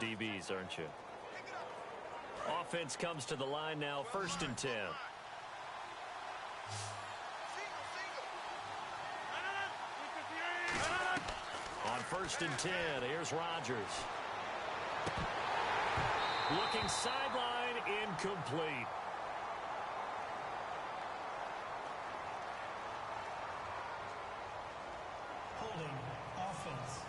DBs, aren't you? Offense comes to the line now, 1st and 10. On 1st and 10, here's Rodgers. Looking sideline, incomplete. Holding offense.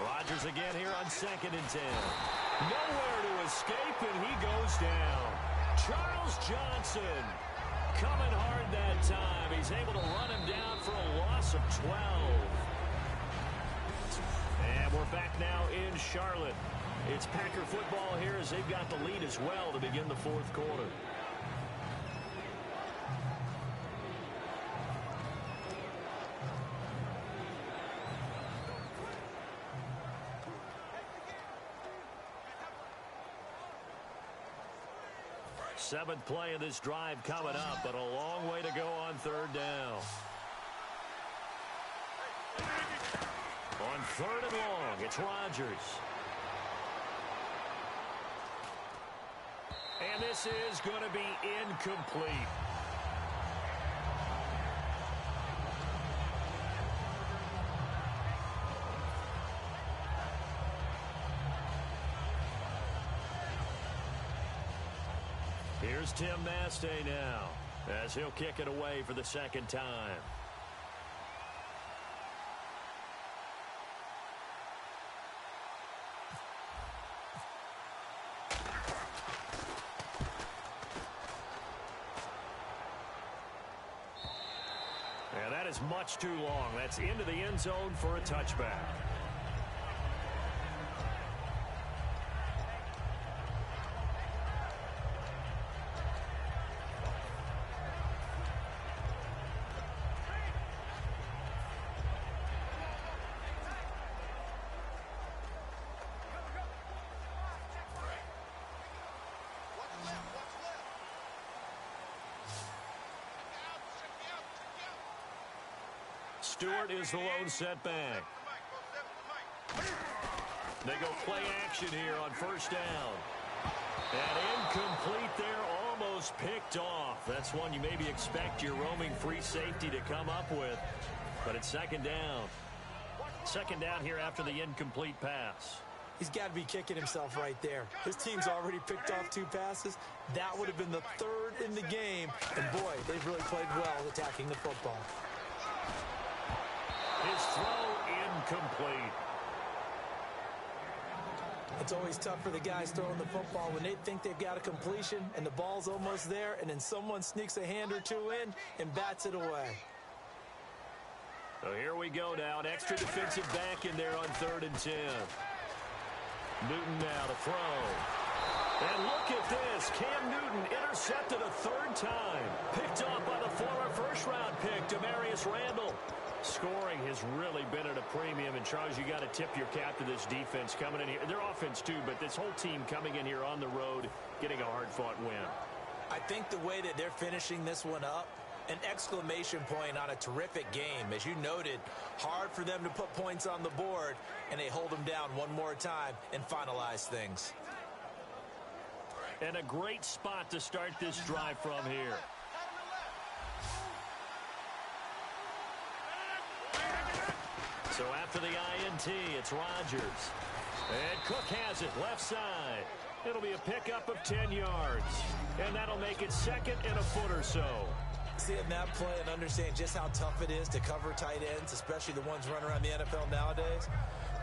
Rodgers again here on 2nd and 10. Nowhere to escape, and he goes down. Charles Johnson coming hard that time. He's able to run him down for a loss of 12. And we're back now in Charlotte. It's Packer football here as they've got the lead as well to begin the 4th quarter. Seventh play of this drive coming up, but a long way to go on 3rd down. On 3rd and long, it's Rodgers. And this is going to be incomplete. Here's Tim Mastay now, as he'll kick it away for the 2nd time. And that is much too long. That's into the end zone for a touchback. Stewart is the lone setback. They go play action here on 1st down. And incomplete there, almost picked off. That's one you maybe expect your roaming free safety to come up with. But it's 2nd down. 2nd down here after the incomplete pass. He's got to be kicking himself right there. His team's already picked off 2 passes. That would have been the 3rd in the game. And boy, they've really played well attacking the football. His throw incomplete. It's always tough for the guys throwing the football when they think they've got a completion and the ball's almost there, and then someone sneaks a hand or 2 in and bats it away. So here we go now. An extra defensive back in there on 3rd and 10. Newton now to throw. And look at this. Cam Newton intercepted a 3rd time. Picked off by the former 1st-round pick, Demarius Randall. Scoring has really been at a premium. And, Charles, you got to tip your cap to this defense coming in here. Their offense, too, but this whole team coming in here on the road, getting a hard-fought win. I think the way that they're finishing this one up, an exclamation point on a terrific game. As you noted, hard for them to put points on the board, and they hold them down one more time and finalize things. And a great spot to start this drive from here. So after the INT, it's Rodgers. And Cook has it left side. It'll be a pickup of 10 yards. And that'll make it 2nd and a foot or so. Seeing that play and understand just how tough it is to cover tight ends, especially the ones running around the NFL nowadays,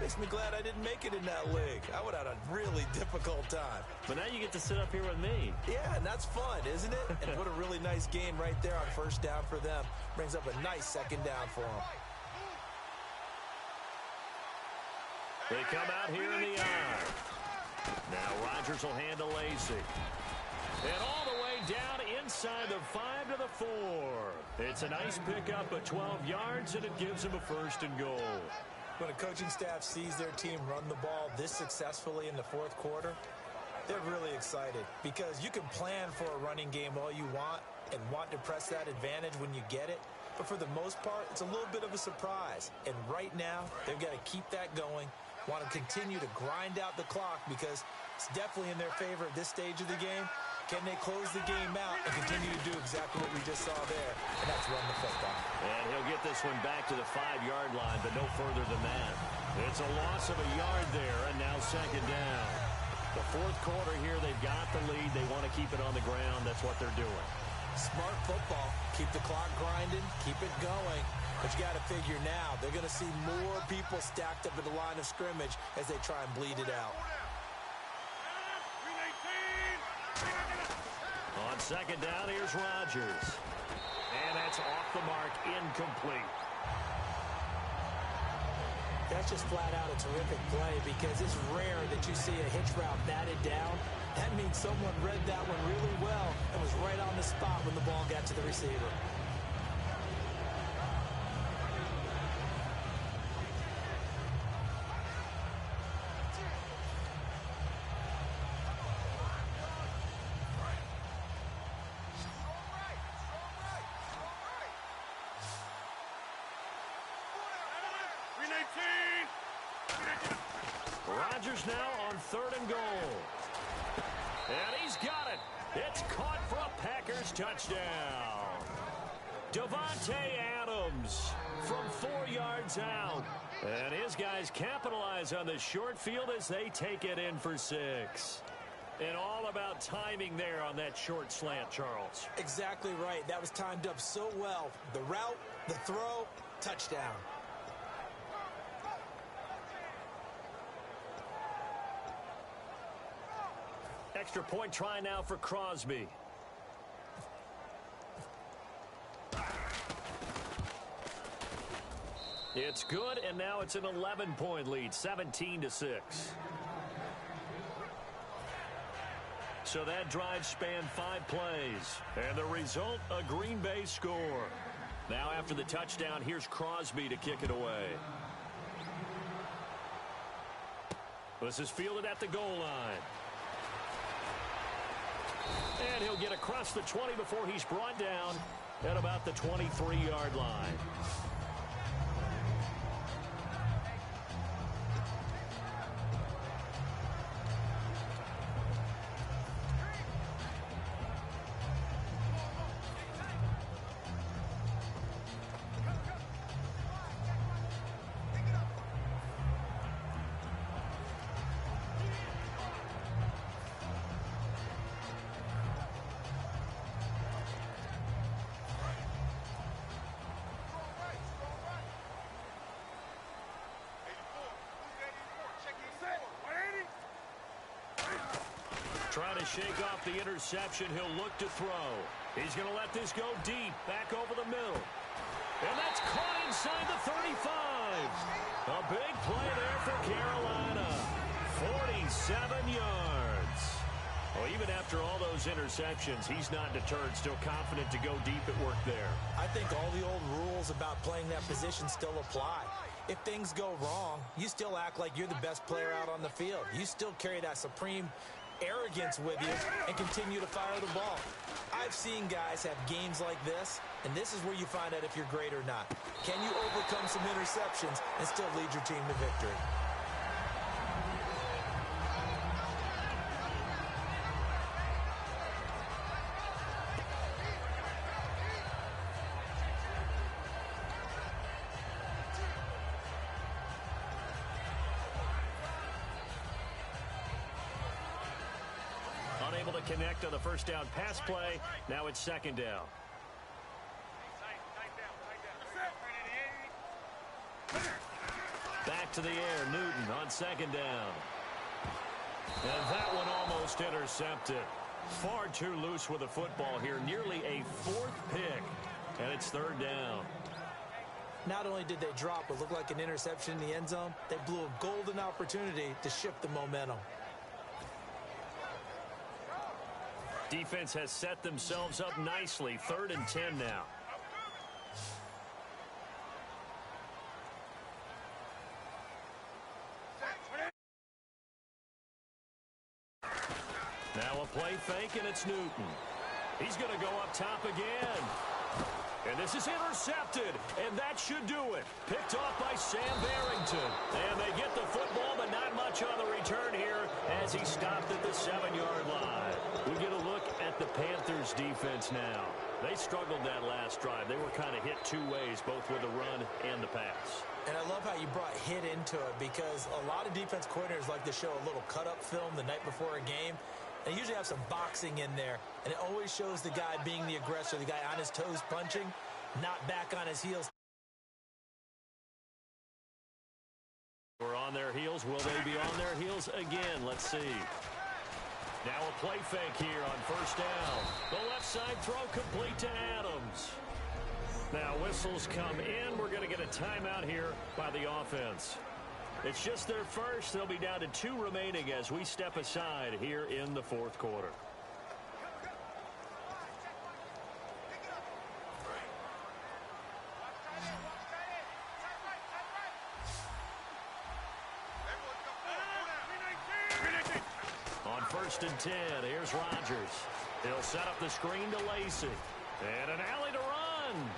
makes me glad I didn't make it in that league. I would have had a really difficult time. But now you get to sit up here with me. Yeah, and that's fun, isn't it? And what a really nice game right there on 1st down for them. Brings up a nice 2nd down for them. They come out here in the eye. Now Rodgers will hand to Lacy. And all the way down inside the 5 to the 4. It's a nice pickup of 12 yards, and it gives them a 1st and goal. When a coaching staff sees their team run the ball this successfully in the fourth quarter, they're really excited because you can plan for a running game all you want and want to press that advantage when you get it. But for the most part, it's a little bit of a surprise. And right now, they've got to keep that going, want to continue to grind out the clock because it's definitely in their favor at this stage of the game. Can they close the game out and continue to do exactly what we just saw there? And that's run the football. And he'll get this one back to the 5-yard line, but no further than that. It's a loss of a yard there, and now 2nd down. The fourth quarter here, they've got the lead. They want to keep it on the ground. That's what they're doing. Smart football. Keep the clock grinding. Keep it going. But you got to figure now, they're going to see more people stacked up at the line of scrimmage as they try and bleed it out. On 2nd down, here's Rodgers. And that's off the mark, incomplete. That's just flat out a terrific play because it's rare that you see a hitch route batted down. That means someone read that one really well and was right on the spot when the ball got to the receiver. Rodgers now on 3rd and goal. And he's got it. It's caught for a Packers touchdown. Davante Adams from 4 yards out. And his guys capitalize on the short field as they take it in for 6. And all about timing there on that short slant, Charles. Exactly right. That was timed up so well. The route, the throw, touchdown. Extra point try now for Crosby. It's good, and now it's an 11-point lead, 17-6. So that drive spanned 5 plays, and the result, a Green Bay score. Now after the touchdown, here's Crosby to kick it away. This is fielded at the goal line. And he'll get across the 20 before he's brought down at about the 23-yard line. Trying to shake off the interception. He'll look to throw. He's going to let this go deep, back over the middle. And that's caught inside the 35. A big play there for Carolina. 47 yards. Well, even after all those interceptions, he's not deterred, still confident to go deep at work there. I think all the old rules about playing that position still apply. If things go wrong, you still act like you're the best player out on the field. You still carry that supreme arrogance with you and continue to fire the ball. I've seen guys have games like this, and this is where you find out if you're great or not. Can you overcome some interceptions and still lead your team to victory? Unable to connect on the first down pass play. Now it's 2nd down. Back to the air, Newton on 2nd down. And that one almost intercepted. Far too loose with the football here. Nearly a 4th pick. And it's 3rd down. Not only did they drop what looked like an interception in the end zone, they blew a golden opportunity to shift the momentum. Defense has set themselves up nicely. 3rd and 10 now. Now a play fake, and it's Newton. He's going to go up top again. And this is intercepted, and that should do it. Picked off by Sam Barrington. And they get the football, but not much on the return here as he stopped at the 7-yard line. We get a look at the Panthers' defense now. They struggled that last drive. They were kind of hit two ways, both with the run and the pass. And I love how you brought hit into it, because a lot of defense coordinators like to show a little cut-up film the night before a game. They usually have some boxing in there, and it always shows the guy being the aggressor, the guy on his toes punching, not back on his heels. We're on their heels. Will they be on their heels again? Let's see. Now a play fake here on 1st down. The left side throw complete to Adams. Now whistles come in. We're going to get a timeout here by the offense. It's just their first. They'll be down to 2 remaining as we step aside here in the 4th quarter. On 1st and 10, here's Rodgers. He'll set up the screen to Lacy. And an alley to run.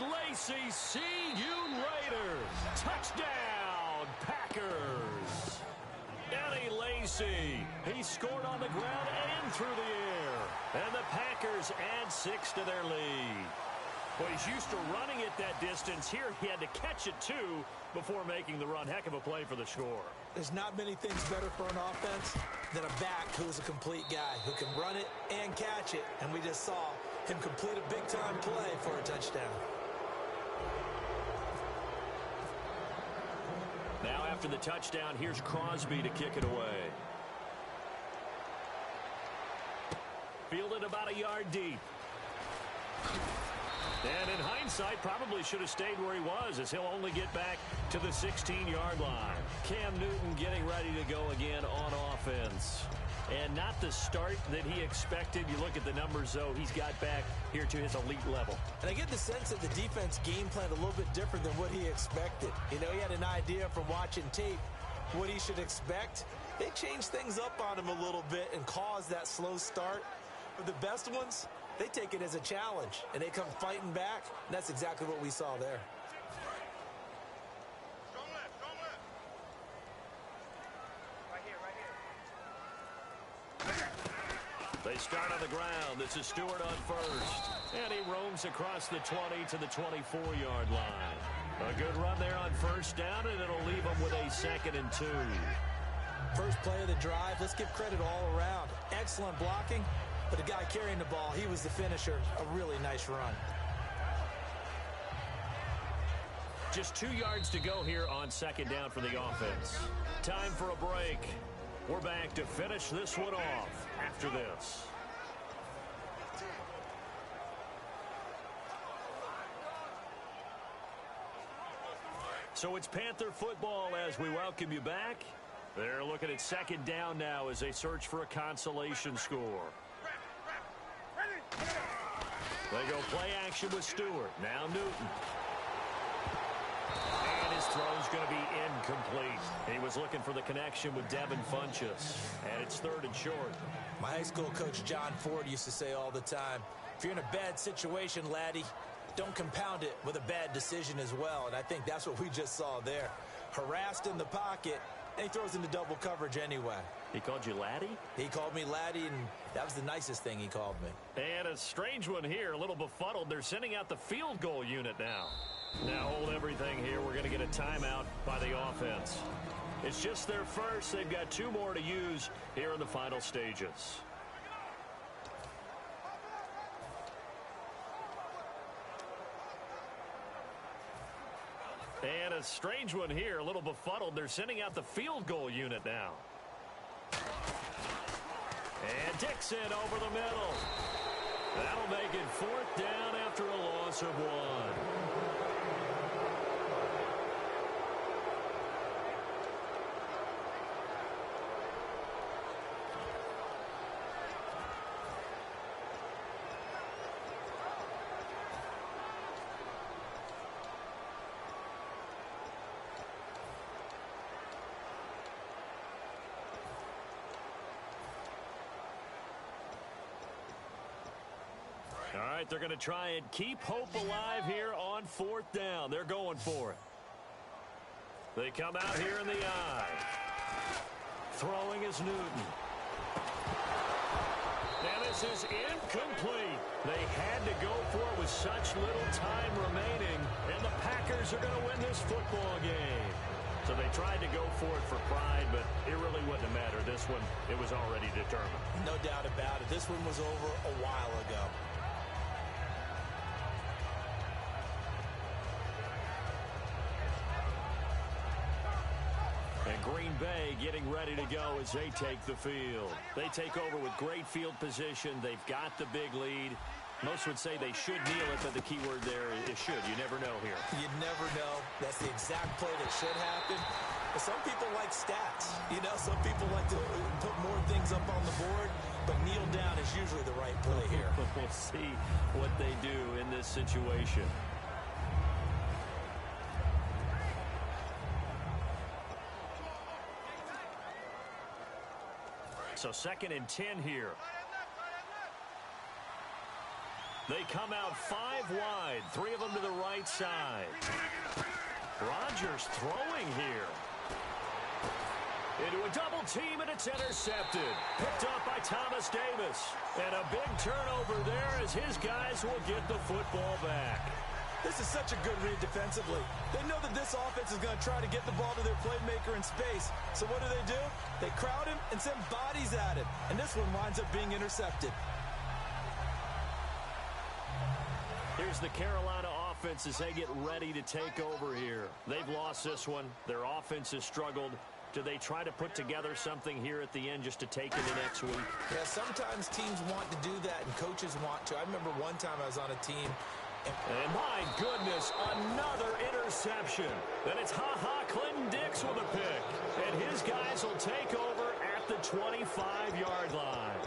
Lacy, see you later. Touchdown, Packers. Eddie Lacy. He scored on the ground and through the air. And the Packers add 6 to their lead. Well, he's used to running it that distance. Here he had to catch it, too, before making the run. Heck of a play for the score. There's not many things better for an offense than a back who is a complete guy, who can run it and catch it. And we just saw him complete a big-time play for a touchdown. Now after the touchdown, here's Crosby to kick it away. Fielded about a yard deep. And in hindsight, probably should have stayed where he was, as he'll only get back to the 16-yard line. Cam Newton getting ready to go again on offense. And not the start that he expected. You look at the numbers, though, he's got back here to his elite level. And I get the sense that the defense game planned a little bit different than what he expected. You know, he had an idea from watching tape what he should expect. They changed things up on him a little bit and caused that slow start. But the best ones, they take it as a challenge, and they come fighting back. And that's exactly what we saw there. They start on the ground. This is Stewart on first. And he roams across the 20 to the 24-yard line. A good run there on 1st down, and it'll leave him with a 2nd and 2. First play of the drive, let's give credit all around. Excellent blocking, but the guy carrying the ball, he was the finisher. A really nice run. Just 2 yards to go here on 2nd down for the offense. Time for a break. We're back to finish this one off after this. So it's Panther football as we welcome you back. They're looking at 2nd down now as they search for a consolation score. They go play action with Stewart. Now Newton. And his throw's going to be incomplete. He was looking for the connection with Devin Funchess. And it's 3rd and short. My high school coach, John Ford, used to say all the time, if you're in a bad situation, laddie, don't compound it with a bad decision as well. And I think that's what we just saw there. Harassed in the pocket, and he throws into double coverage anyway. He called you laddie? He called me laddie, and that was the nicest thing he called me. And a strange one here, a little befuddled. They're sending out the field goal unit now. Now hold everything here. We're going to get a timeout by the offense. It's just their first. They've got 2 more to use here in the final stages. And a strange one here, a little befuddled. They're sending out the field goal unit now. And Dixon over the middle. That'll make it 4th down after a long loss of 1. All right, they're going to try and keep hope alive here on 4th down. They're going for it. They come out here in the I. Throwing is Newton. And this is incomplete. They had to go for it with such little time remaining, and the Packers are going to win this football game. So they tried to go for it for pride, but it really wouldn't have mattered. This one, it was already determined. No doubt about it. This one was over a while ago. And Green Bay getting ready to go as they take the field. They take over with great field position. They've got the big lead. Most would say they should kneel it, but the key word there is should. You never know here. You never know. That's the exact play that should happen. But some people like stats. You know, some people like to put more things up on the board, but kneel down is usually the right play here. We'll see what they do in this situation. So 2nd and 10 here. They come out 5 wide, 3 of them to the right side. Rodgers throwing here. Into a double team, and it's intercepted. Picked up by Thomas Davis. And a big turnover there as his guys will get the football back. This is such a good read defensively. They know that this offense is going to try to get the ball to their playmaker in space. So what do? They crowd him and send bodies at him. And this one winds up being intercepted. Here's the Carolina offense as they get ready to take over here. They've lost this one. Their offense has struggled. Do they try to put together something here at the end just to take into next week? Yeah, sometimes teams want to do that and coaches want to. I remember one time I was on a team. And my goodness, another interception. And it's Clinton Dix with a pick. And his guys will take over at the 25-yard line.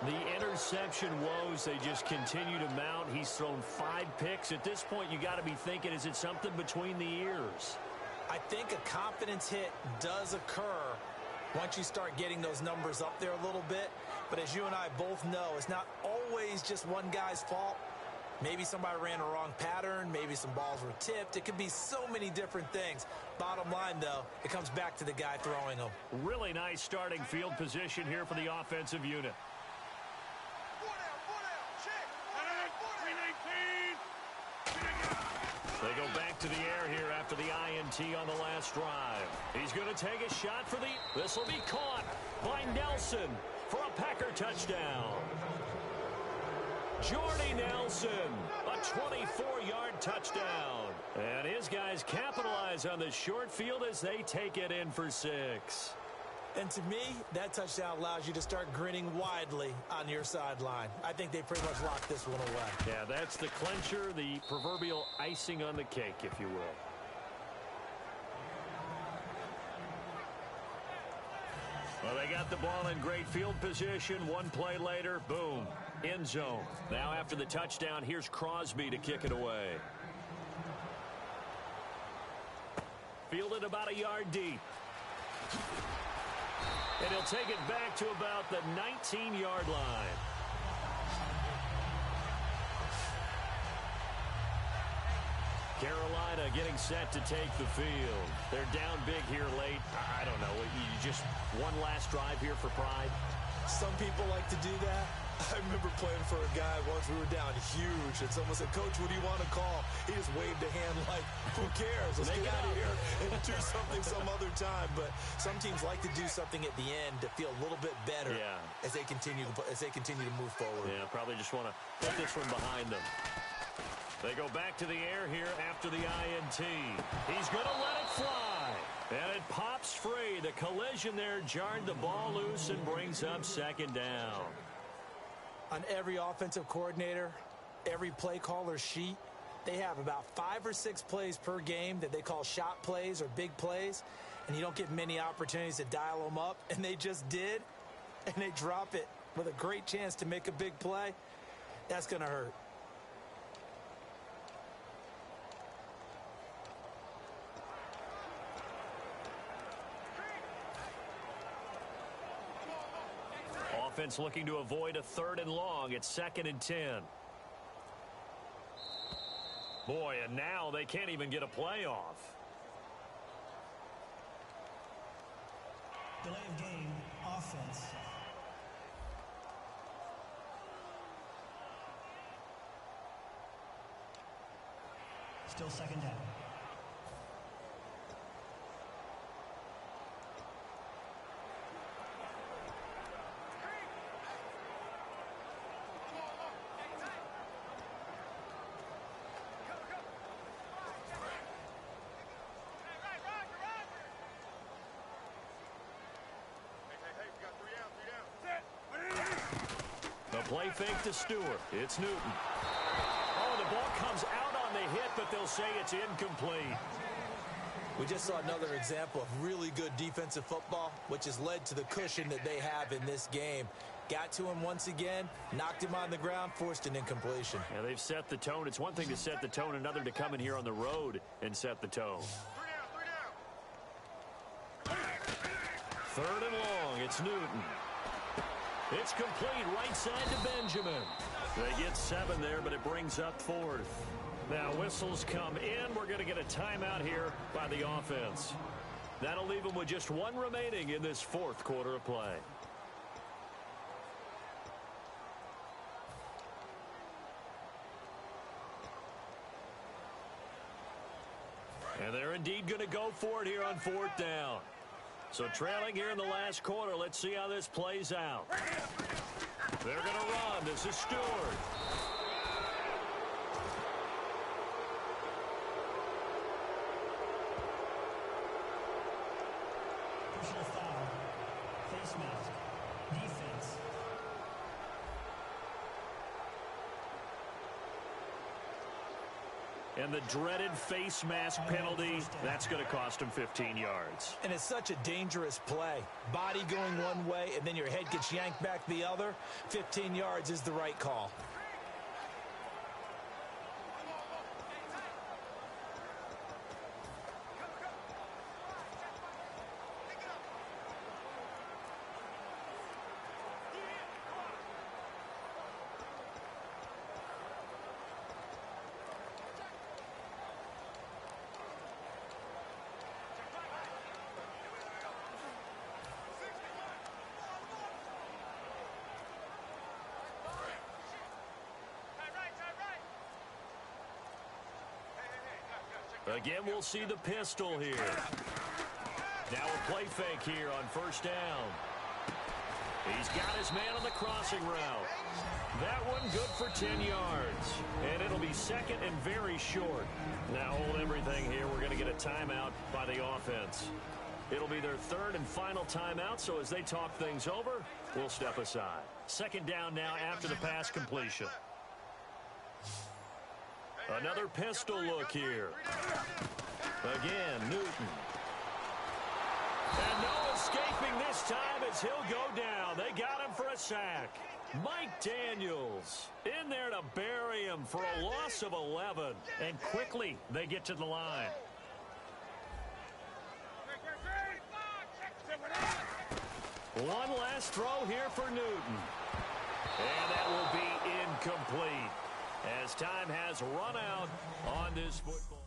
The interception woes, they just continue to mount. He's thrown 5 picks. At this point, you got to be thinking, is it something between the ears? I think a confidence hit does occur once you start getting those numbers up there a little bit. But as you and I both know, it's not always just one guy's fault. Maybe somebody ran a wrong pattern. Maybe some balls were tipped. It could be so many different things. Bottom line, though, it comes back to the guy throwing them. Really nice starting field position here for the offensive unit. They go back to the air here after the INT on the last drive. He's going to take a shot for the... This will be caught by Nelson for a Packer touchdown. Jordy Nelson, a 24-yard touchdown. And his guys capitalize on the short field as they take it in for 6. And to me, that touchdown allows you to start grinning widely on your sideline. I think they pretty much locked this one away. Yeah, that's the clincher, the proverbial icing on the cake, if you will. Well, they got the ball in great field position. One play later, boom, end zone. Now after the touchdown, here's Crosby to kick it away. Fielded about a yard deep. And he'll take it back to about the 19-yard line. Carolina getting set to take the field. They're down big here late. I don't know. You just one last drive here for pride? Some people like to do that. I remember playing for a guy once. We were down huge, and someone said, "Coach, what do you want to call?" He just waved a hand like, who cares? Let's get out of here and do something some other time. But some teams like to do something at the end to feel a little bit better as they continue to move forward. Yeah, probably just want to put this one behind them. They go back to the air here after the INT. He's going to let it fly. And it pops free. The collision there jarred the ball loose and brings up second down. On every offensive coordinator, every play caller sheet, They have about 5 or 6 plays per game that they call shot plays or big plays, and you don't get many opportunities to dial them up, and they just did, and they drop it with a great chance to make a big play. That's going to hurt. Offense looking to avoid a 3rd and long. It's 2nd and 10. Boy, and now they can't even get a play off. Delay of game, offense. Still 2nd down. Play fake to Stewart. It's Newton. Oh, the ball comes out on the hit, but they'll say it's incomplete. We just saw another example of really good defensive football, which has led to the cushion that they have in this game. Got to him once again, knocked him on the ground, forced an incompletion. Yeah, they've set the tone. It's one thing to set the tone, another to come in here on the road and set the tone. 3rd and long. It's Newton. It's complete right side to Benjamin. They get 7 there, but it brings up 4th. Now whistles come in. We're going to get a timeout here by the offense. That'll leave them with just 1 remaining in this 4th quarter of play. And they're indeed going to go for it here on 4th down. So trailing here in the last quarter, let's see how this plays out. They're going to run. This is Stewart. Personal foul. Face mask. Defense. And the dreaded face mask penalty, that's going to cost him 15 yards. And it's such a dangerous play. Body going one way, and then your head gets yanked back the other. 15 yards is the right call. Again, we'll see the pistol here. Now a play fake here on 1st down. He's got his man on the crossing route. That one good for 10 yards. And it'll be 2nd and very short. Now hold everything here. We're going to get a timeout by the offense. It'll be their 3rd and final timeout, so as they talk things over, we'll step aside. 2nd down now after the pass completion. Another pistol look here. Again, Newton. And no escaping this time as he'll go down. They got him for a sack. Mike Daniels in there to bury him for a loss of 11. And quickly they get to the line. One last throw here for Newton. And that will be incomplete, as time has run out on this football.